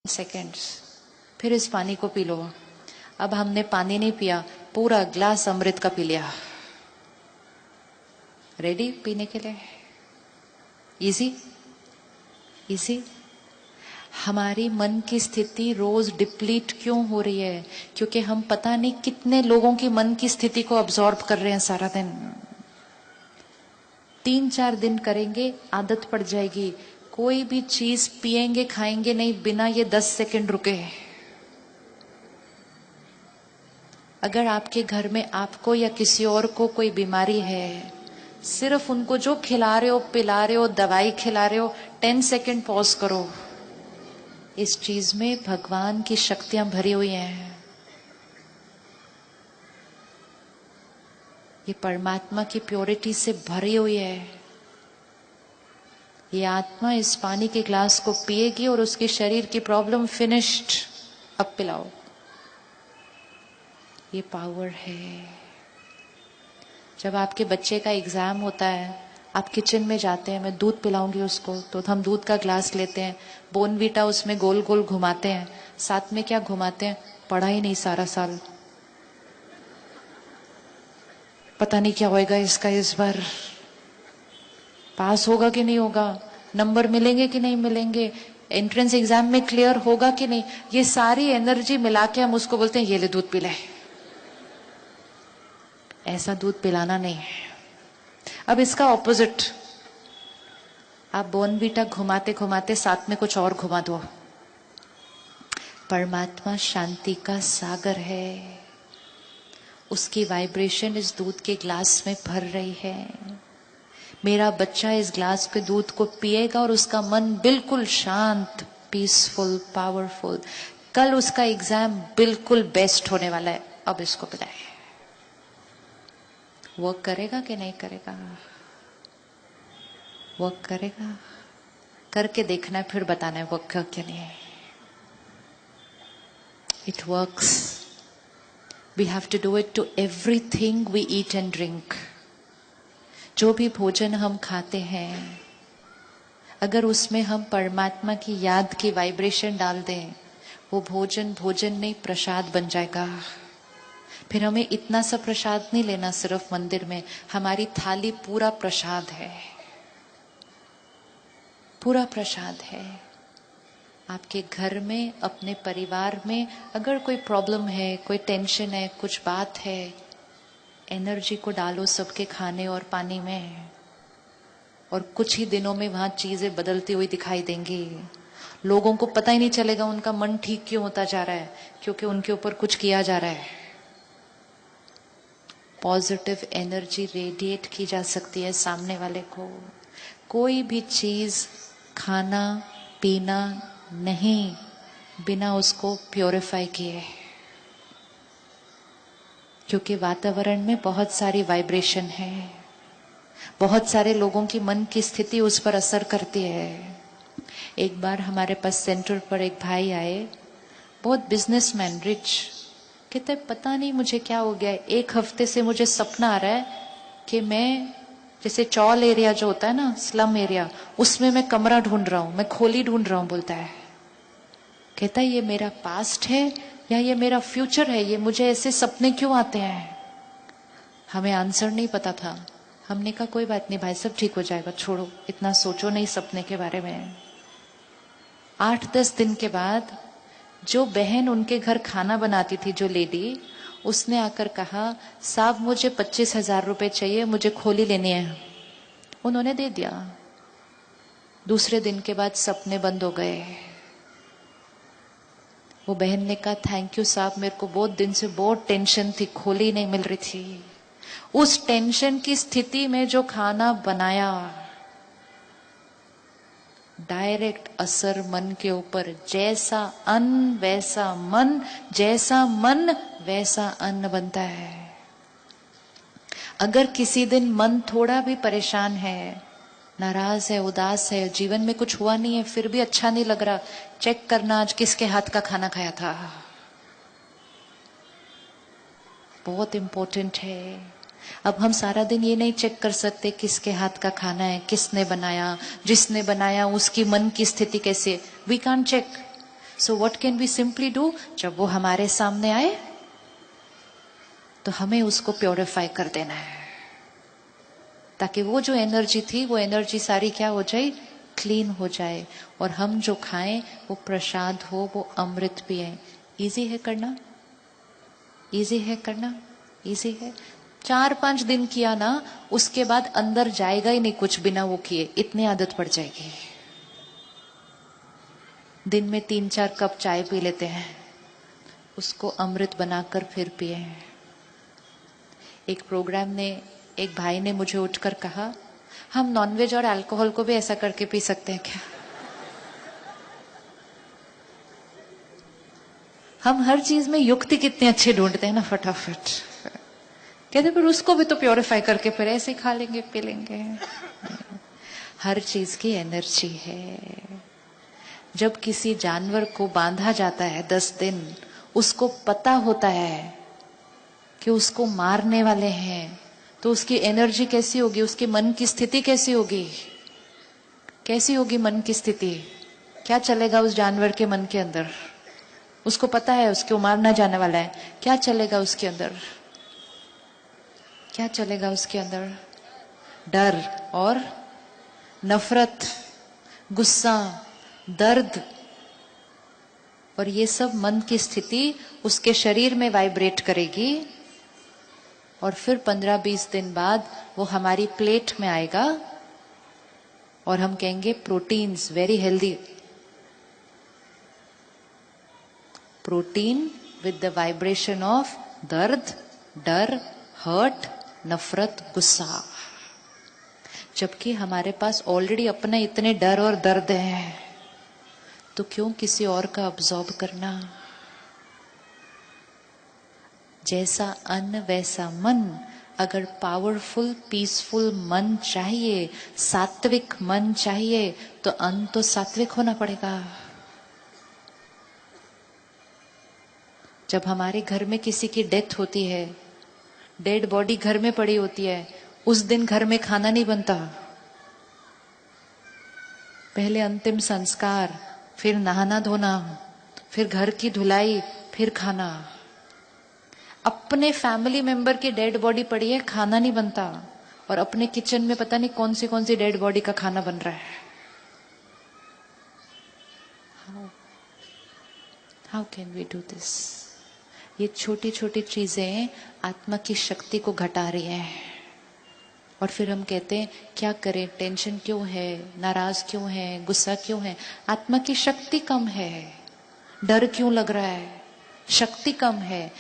Seconds, फिर इस पानी को पी लो। अब हमने पानी नहीं पिया, पूरा ग्लास अमृत का पी लिया। रेडी पीने के लिए? Easy easy. हमारी मन की स्थिति रोज डिप्लीट क्यों हो रही है? क्योंकि हम पता नहीं कितने लोगों की मन की स्थिति को अब्सॉर्ब कर रहे हैं सारा दिन। 3-4 दिन करेंगे, आदत पड़ जाएगी। कोई भी चीज पिएंगे खाएंगे नहीं बिना ये 10 सेकंड रुके। अगर आपके घर में आपको या किसी और को कोई बीमारी है, सिर्फ उनको जो खिला रहे हो, पिला रहे हो, दवाई खिला रहे हो, 10 सेकंड पॉज करो। इस चीज में भगवान की शक्तियां भरी हुई हैं। ये परमात्मा की प्योरिटी से भरी हुई है। ये आत्मा इस पानी के ग्लास को पिएगी और उसके शरीर की प्रॉब्लम फिनिश्ड। अब पिलाओ। ये पावर है। जब आपके बच्चे का एग्जाम होता है, आप किचन में जाते हैं, मैं दूध पिलाऊंगी उसको, तो हम दूध का ग्लास लेते हैं, बोनवीटा उसमें गोल गोल घुमाते हैं। साथ में क्या घुमाते हैं? पढ़ा ही नहीं सारा साल, पता नहीं क्या होएगा इसका, इस बार पास होगा कि नहीं होगा, नंबर मिलेंगे कि नहीं मिलेंगे, एंट्रेंस एग्जाम में क्लियर होगा कि नहीं। ये सारी एनर्जी मिला के हम उसको बोलते हैं ये ले दूध पिला। ऐसा दूध पिलाना नहीं है। अब इसका ऑपोजिट, आप बोनवीटा घुमाते घुमाते साथ में कुछ और घुमा दो। परमात्मा शांति का सागर है, उसकी वाइब्रेशन इस दूध के ग्लास में भर रही है। मेरा बच्चा इस ग्लास के दूध को पिएगा और उसका मन बिल्कुल शांत, पीसफुल, पावरफुल। कल उसका एग्जाम बिल्कुल बेस्ट होने वाला है। अब इसको पिलाए। वर्क करेगा कि नहीं करेगा? वर्क करेगा। करके देखना है, फिर बताना है वर्क कर क्या नहीं है। It works. We have to do it to everything we eat and drink. जो भी भोजन हम खाते हैं, अगर उसमें हम परमात्मा की याद की वाइब्रेशन डाल दें, वो भोजन भोजन नहीं प्रसाद बन जाएगा। फिर हमें इतना सा प्रसाद नहीं लेना सिर्फ मंदिर में, हमारी थाली पूरा प्रसाद है, पूरा प्रसाद है। आपके घर में, अपने परिवार में अगर कोई प्रॉब्लम है, कोई टेंशन है, कुछ बात है, एनर्जी को डालो सबके खाने और पानी में, और कुछ ही दिनों में वहां चीजें बदलती हुई दिखाई देंगी। लोगों को पता ही नहीं चलेगा उनका मन ठीक क्यों होता जा रहा है, क्योंकि उनके ऊपर कुछ किया जा रहा है। पॉजिटिव एनर्जी रेडिएट की जा सकती है सामने वाले को। कोई भी चीज खाना पीना नहीं बिना उसको प्योरीफाई किए, क्योंकि वातावरण में बहुत सारी वाइब्रेशन है, बहुत सारे लोगों की मन की स्थिति उस पर असर करती है। एक बार हमारे पास सेंटर पर एक भाई आए, बहुत बिजनेसमैन, रिच। कहते पता नहीं मुझे क्या हो गया है, 1 हफ्ते से मुझे सपना आ रहा है कि मैं, जैसे चौल एरिया जो होता है ना, स्लम एरिया, उसमें मैं कमरा ढूंढ रहा हूं, मैं खोली ढूंढ रहा हूं, बोलता है। कहता है ये मेरा पास्ट है या ये मेरा फ्यूचर है, ये मुझे ऐसे सपने क्यों आते हैं? हमें आंसर नहीं पता था। हमने कहा कोई बात नहीं भाई, सब ठीक हो जाएगा, छोड़ो, इतना सोचो नहीं सपने के बारे में। 8-10 दिन के बाद जो बहन उनके घर खाना बनाती थी, जो लेडी, उसने आकर कहा साहब मुझे 25,000 रुपए चाहिए, मुझे खोली लेनी है। उन्होंने दे दिया। दूसरे दिन के बाद सपने बंद हो गए। वो बहन ने कहा थैंक यू साहब, मेरे को बहुत दिन से बहुत टेंशन थी, खोली नहीं मिल रही थी। उस टेंशन की स्थिति में जो खाना बनाया, डायरेक्ट असर मन के ऊपर। जैसा अन्न वैसा मन, जैसा मन वैसा अन्न बनता है। अगर किसी दिन मन थोड़ा भी परेशान है, नाराज है, उदास है, जीवन में कुछ हुआ नहीं है, फिर भी अच्छा नहीं लग रहा, चेक करना आज किसके हाथ का खाना खाया था। बहुत इंपॉर्टेंट है। अब हम सारा दिन ये नहीं चेक कर सकते किसके हाथ का खाना है, किसने बनाया, जिसने बनाया उसकी मन की स्थिति कैसे, we can't check. So what can we simply do? जब वो हमारे सामने आए तो हमें उसको प्योरीफाई कर देना है, ताकि वो जो एनर्जी थी वो एनर्जी सारी क्या हो जाए? क्लीन हो जाए, और हम जो खाएं वो प्रसाद हो, वो अमृत पिए। इजी है करना? इजी है करना? इजी है। 4-5 दिन किया ना, उसके बाद अंदर जाएगा ही नहीं कुछ बिना वो किए, इतनी आदत पड़ जाएगी। दिन में 3-4 कप चाय पी लेते हैं, उसको अमृत बनाकर फिर पिए। एक प्रोग्राम ने, एक भाई ने मुझे उठकर कहा, हम नॉनवेज और अल्कोहल को भी ऐसा करके पी सकते हैं क्या? हम हर चीज में युक्ति कितनी अच्छी ढूंढते हैं ना, फटाफट कहते, पर उसको भी तो प्योरीफाई करके फिर ऐसे खा लेंगे, पी लेंगे। हर चीज की एनर्जी है। जब किसी जानवर को बांधा जाता है 10 दिन, उसको पता होता है कि उसको मारने वाले हैं, तो उसकी एनर्जी कैसी होगी? उसके मन की स्थिति कैसी होगी? कैसी होगी मन की स्थिति? क्या चलेगा उस जानवर के मन के अंदर? उसको पता है उसको मारना जाने वाला है, क्या चलेगा उसके अंदर? क्या चलेगा उसके अंदर? डर और नफरत, गुस्सा, दर्द, और ये सब मन की स्थिति उसके शरीर में वाइब्रेट करेगी, और फिर 15-20 दिन बाद वो हमारी प्लेट में आएगा और हम कहेंगे proteins very healthy. Protein with the vibration of दर्द, डर, हर्ट, नफरत, गुस्सा। जबकि हमारे पास ऑलरेडी अपने इतने डर और दर्द हैं, तो क्यों किसी और का अब्सॉर्ब करना? जैसा अन्न वैसा मन। अगर पावरफुल पीसफुल मन चाहिए, सात्विक मन चाहिए, तो अन्न तो सात्विक होना पड़ेगा। जब हमारे घर में किसी की डेथ होती है, डेड बॉडी घर में पड़ी होती है, उस दिन घर में खाना नहीं बनता। पहले अंतिम संस्कार, फिर नहाना धोना, फिर घर की धुलाई, फिर खाना। अपने फैमिली मेंबर की डेड बॉडी पड़ी है, खाना नहीं बनता, और अपने किचन में पता नहीं कौन सी डेड बॉडी का खाना बन रहा है। How can we do this? ये छोटी छोटी चीजें आत्मा की शक्ति को घटा रही हैं। और फिर हम कहते हैं क्या करें, टेंशन क्यों है, नाराज क्यों है, गुस्सा क्यों है? आत्मा की शक्ति कम है। डर क्यों लग रहा है? शक्ति कम है।